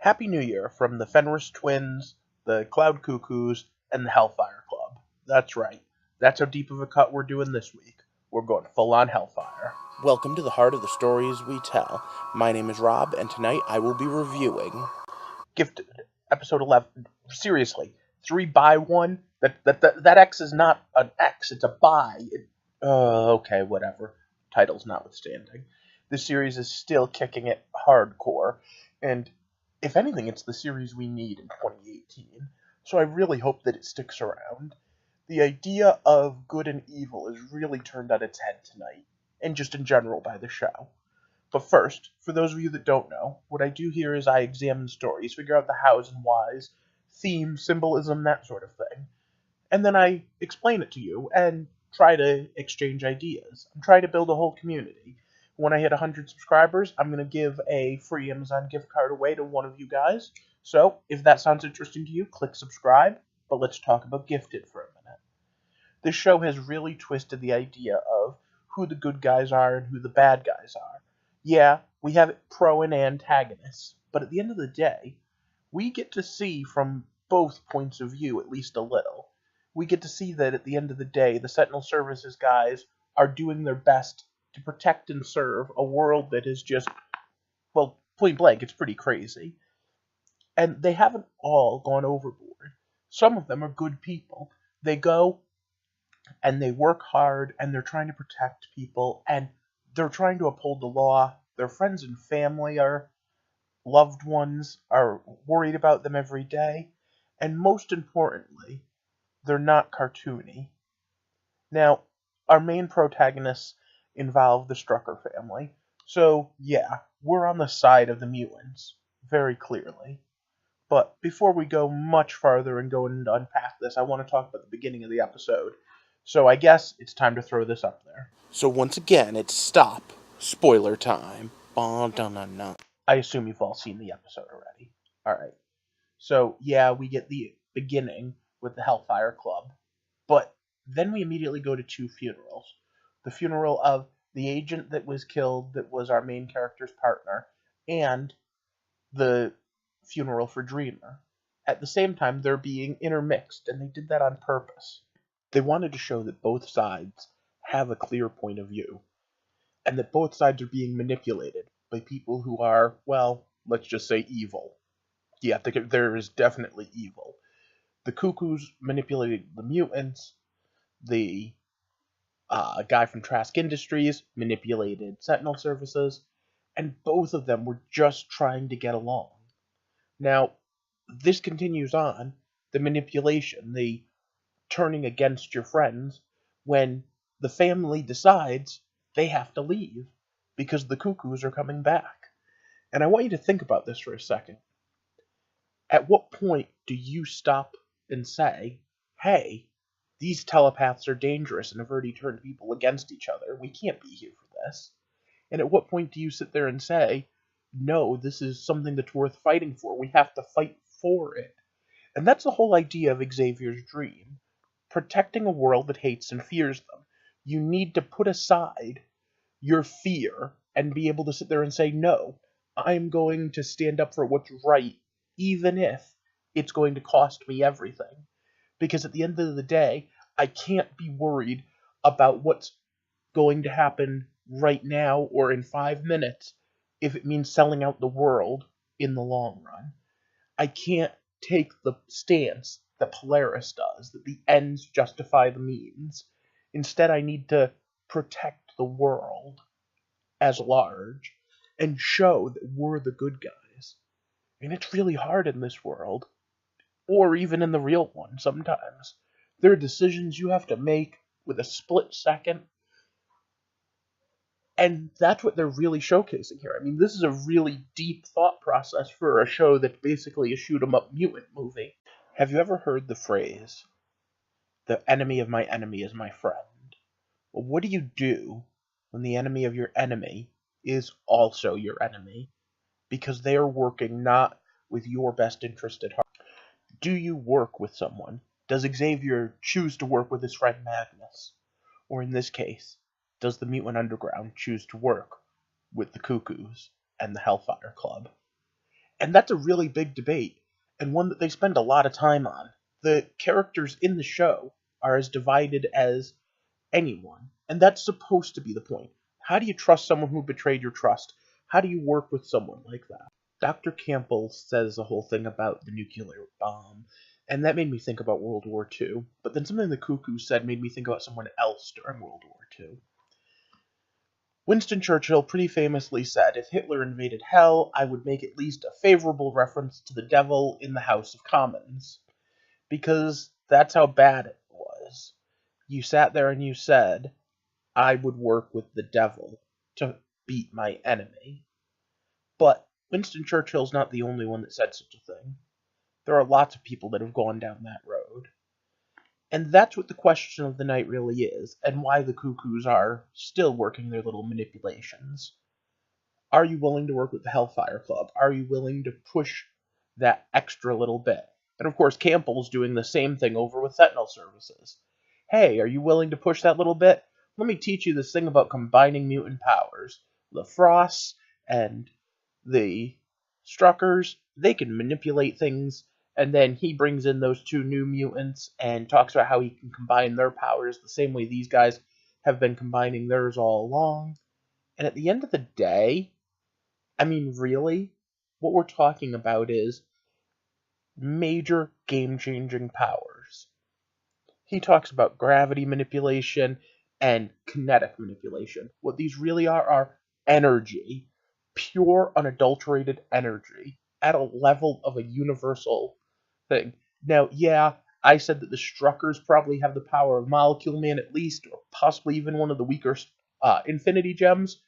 Happy New Year from the Fenris Twins, the Cloud Cuckoos, and the Hellfire Club. That's right. That's how deep of a cut we're doing this week. We're going full on Hellfire. Welcome to the heart of the stories we tell. My name is Rob, and tonight I will be reviewing Gifted, episode 11. Seriously, 3 by 1? That X is not an X, it's a by. Okay, whatever. Titles notwithstanding. This series is still kicking it hardcore, and if anything, it's the series we need in 2018, so I really hope that it sticks around. The idea of good and evil is really turned on its head tonight, and just in general by the show. But first, for those of you that don't know, what I do here is I examine stories, figure out the hows and whys, theme, symbolism, that sort of thing, and then I explain it to you and try to exchange ideas. I'm trying to build a whole community. When I hit 100 subscribers, I'm going to give a free Amazon gift card away to one of you guys. So, if that sounds interesting to you, click subscribe, but let's talk about Gifted for a minute. This show has really twisted the idea of who the good guys are and who the bad guys are. Yeah, we have pro and antagonists, but at the end of the day, we get to see from both points of view at least a little. We get to see that at the end of the day, the Sentinel Services guys are doing their best to protect and serve a world that is just, well, point blank, it's pretty crazy. And they haven't all gone overboard. Some of them are good people. They go and they work hard and they're trying to protect people and they're trying to uphold the law. Their friends and family are loved ones are worried about them every day. And most importantly, they're not cartoony. Now, our main protagonists involve the Strucker family. So, yeah, we're on the side of the mutants, very clearly. But before we go much farther and go and unpack this, I want to talk about the beginning of the episode. So I guess it's time to throw this up there. So once again, it's stop. Spoiler time. Ba-dun-dun-dun. I assume you've all seen the episode already. Alright. So, yeah, we get the beginning with the Hellfire Club. But then we immediately go to two funerals. The funeral of the agent that was killed, that was our main character's partner, and the funeral for Dreamer. At the same time, they're being intermixed, and they did that on purpose. They wanted to show that both sides have a clear point of view, and that both sides are being manipulated by people who are, well, let's just say evil. Yeah, there is definitely evil. The Cuckoos manipulated the mutants. The guy from Trask Industries manipulated Sentinel Services, and both of them were just trying to get along. Now, this continues on, the manipulation, the turning against your friends, when the family decides they have to leave because the Cuckoos are coming back. And I want you to think about this for a second. At what point do you stop and say, hey, these telepaths are dangerous and have already turned people against each other. We can't be here for this. And at what point do you sit there and say, no, this is something that's worth fighting for. We have to fight for it. And that's the whole idea of Xavier's dream. Protecting a world that hates and fears them. You need to put aside your fear and be able to sit there and say, no, I'm going to stand up for what's right, even if it's going to cost me everything. Because at the end of the day, I can't be worried about what's going to happen right now or in 5 minutes if it means selling out the world in the long run. I can't take the stance that Polaris does, that the ends justify the means. Instead, I need to protect the world as large and show that we're the good guys. And it's really hard in this world, or even in the real one sometimes. There are decisions you have to make with a split second, and that's what they're really showcasing here. I mean, this is a really deep thought process for a show that's basically a shoot 'em up mutant movie. Have you ever heard the phrase, the enemy of my enemy is my friend? Well, what do you do when the enemy of your enemy is also your enemy? Because they are working not with your best interest at heart. Do you work with someone? Does Xavier choose to work with his friend Magnus? Or in this case, does the Mutant Underground choose to work with the Cuckoos and the Hellfire Club? And that's a really big debate, and one that they spend a lot of time on. The characters in the show are as divided as anyone, and that's supposed to be the point. How do you trust someone who betrayed your trust? How do you work with someone like that? Dr. Campbell says a whole thing about the nuclear bomb, and that made me think about World War II. But then something the Cuckoo said made me think about someone else during World War II. Winston Churchill pretty famously said, "If Hitler invaded hell, I would make at least a favorable reference to the devil in the House of Commons." Because that's how bad it was. You sat there and you said, "I would work with the devil to beat my enemy." But Winston Churchill's not the only one that said such a thing. There are lots of people that have gone down that road. And that's what the question of the night really is, and why the Cuckoos are still working their little manipulations. Are you willing to work with the Hellfire Club? Are you willing to push that extra little bit? And of course, Campbell's doing the same thing over with Sentinel Services. Hey, are you willing to push that little bit? Let me teach you this thing about combining mutant powers. The Frosts and the Struckers, they can manipulate things, and then he brings in those two new mutants and talks about how he can combine their powers the same way these guys have been combining theirs all along. And at the end of the day, I mean, really, what we're talking about is major game-changing powers. He talks about gravity manipulation and kinetic manipulation. What these really are energy, pure, unadulterated energy, at a level of a universal thing. Now, yeah, I said that the Struckers probably have the power of Molecule Man at least, or possibly even one of the weaker Infinity Gems,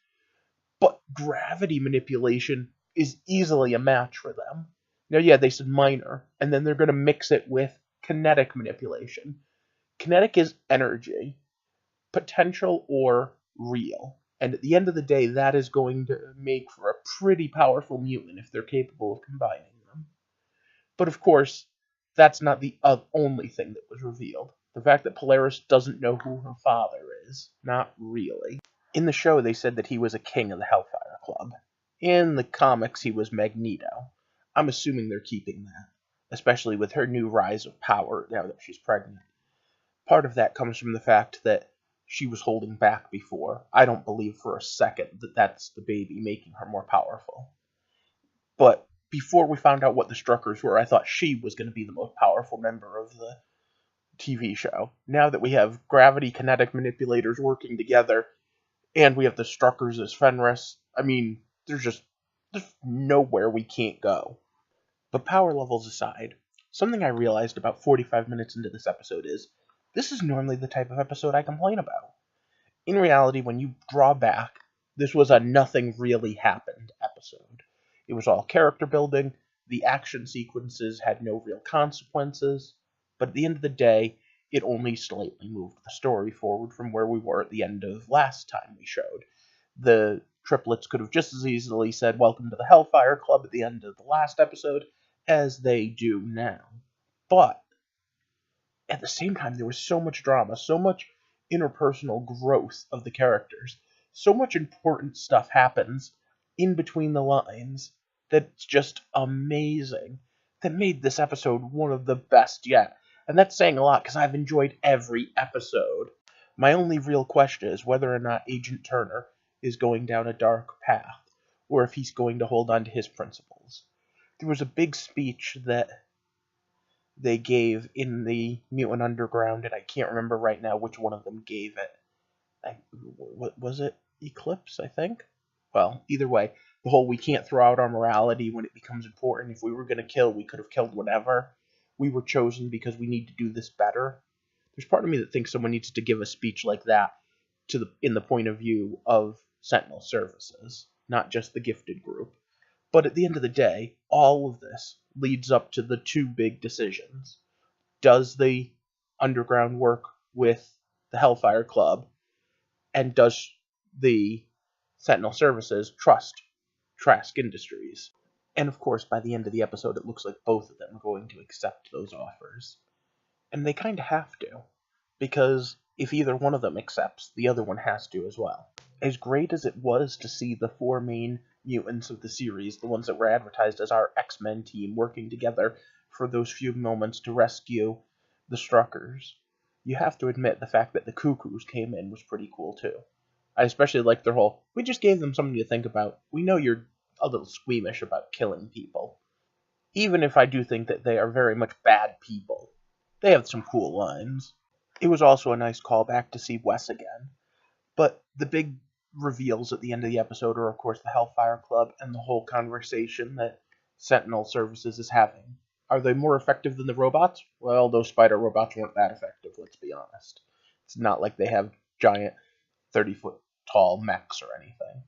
but gravity manipulation is easily a match for them. Now, yeah, they said minor, and then they're going to mix it with kinetic manipulation. Kinetic is energy, potential or real. And at the end of the day, that is going to make for a pretty powerful mutant if they're capable of combining them. But of course, that's not the only thing that was revealed. The fact that Polaris doesn't know who her father is. Not really. In the show, they said that he was a king of the Hellfire Club. In the comics, he was Magneto. I'm assuming they're keeping that, especially with her new rise of power now that she's pregnant. Part of that comes from the fact that she was holding back before. I don't believe for a second that that's the baby making her more powerful. But before we found out what the Struckers were, I thought she was going to be the most powerful member of the TV show. Now that we have gravity kinetic manipulators working together, and we have the Struckers as Fenris, I mean, there's nowhere we can't go. But power levels aside, something I realized about 45 minutes into this episode is, this is normally the type of episode I complain about. In reality, when you draw back, this was a nothing really happened episode. It was all character building, the action sequences had no real consequences, but at the end of the day, it only slightly moved the story forward from where we were at the end of last time we showed. The triplets could have just as easily said, "Welcome to the Hellfire Club" at the end of the last episode, as they do now. But at the same time, there was so much drama, so much interpersonal growth of the characters, so much important stuff happens in between the lines that's just amazing, that made this episode one of the best yet. And that's saying a lot because I've enjoyed every episode. My only real question is whether or not Agent Turner is going down a dark path, or if he's going to hold on to his principles. There was a big speech that they gave in the Mutant Underground, and I can't remember right now which one of them gave it. What was it? Eclipse, I think? Well, either way, the whole "we can't throw out our morality when it becomes important. If we were going to kill, we could have killed whatever. We were chosen because we need to do this better." There's part of me that thinks someone needs to give a speech like that in the point of view of Sentinel Services, not just the gifted group. But at the end of the day, all of this leads up to the two big decisions. Does the Underground work with the Hellfire Club? And does the Sentinel Services trust Trask Industries? And of course, by the end of the episode, it looks like both of them are going to accept those offers. And they kind of have to, because if either one of them accepts, the other one has to as well. As great as it was to see the four main mutants of the series, the ones that were advertised as our X-Men team working together for those few moments to rescue the Struckers. You have to admit the fact that the Cuckoos came in was pretty cool too. I especially like their whole, we just gave them something to think about. We know you're a little squeamish about killing people. Even if I do think that they are very much bad people, they have some cool lines. It was also a nice callback to see Wes again. But the big reveals at the end of the episode are, of course, the Hellfire Club and the whole conversation that Sentinel Services is having. Are they more effective than the robots? Well, those spider robots weren't that effective, let's be honest. It's not like they have giant 30-foot tall mechs or anything.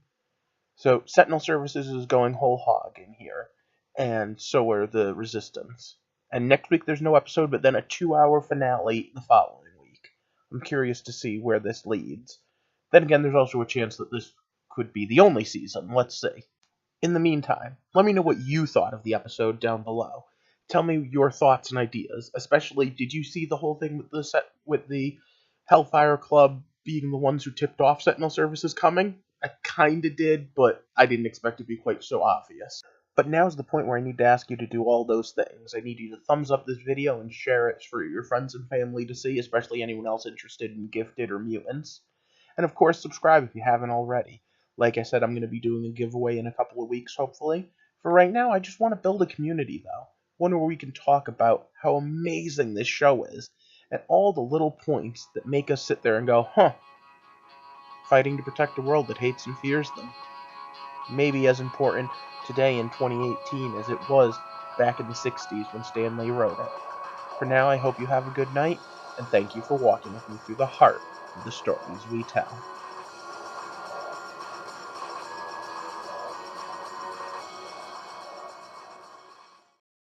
So Sentinel Services is going whole hog in here, and so are the Resistance. And next week there's no episode, but then a 2-hour finale the following week. I'm curious to see where this leads. Then again, there's also a chance that this could be the only season. Let's see. In the meantime, let me know what you thought of the episode down below. Tell me your thoughts and ideas. Especially, did you see the whole thing with the Hellfire Club being the ones who tipped off Sentinel Services coming? I kinda did, but I didn't expect it to be quite so obvious. But now's the point where I need to ask you to do all those things. I need you to thumbs up this video and share it for your friends and family to see, especially anyone else interested in Gifted or Mutants. And of course, subscribe if you haven't already. Like I said, I'm going to be doing a giveaway in a couple of weeks, hopefully. For right now, I just want to build a community, though. One where we can talk about how amazing this show is, and all the little points that make us sit there and go, huh, fighting to protect a world that hates and fears them. Maybe as important today in 2018 as it was back in the 60s when Stan Lee wrote it. For now, I hope you have a good night, and thank you for walking with me through the heart of the stories we tell.